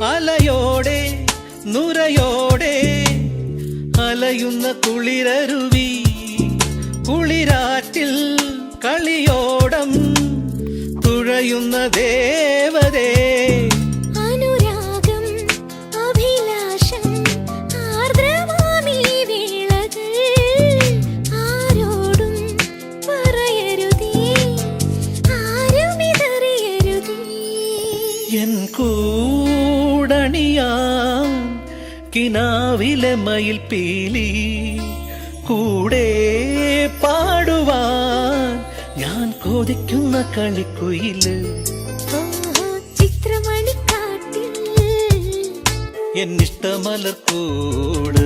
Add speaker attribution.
Speaker 1: അലയോടെ നുരയോടെ അലയുന്ന കുളിരരുവി, കുളിരാറ്റിൽ കളിയോടം തുഴയുന്ന ദേവതേ.
Speaker 2: അനുരാഗം അഭിലാഷം ആർദ്രമാമീ വേളകൾ ആരോടും പറയരുതേ, ആരുമിതറിയരുതേ.
Speaker 1: എൻ കൂടണിയാം കിനാവിലെ മയിൽ പീലി, കൂടെ പാടുവാൻ ഞാൻ കൊതിക്കുന്ന കളിക്കുയില്.
Speaker 2: ചിത്രമണിക്കാട്ടിൽ
Speaker 1: എന്നിഷ്ടമലർക്കൂട്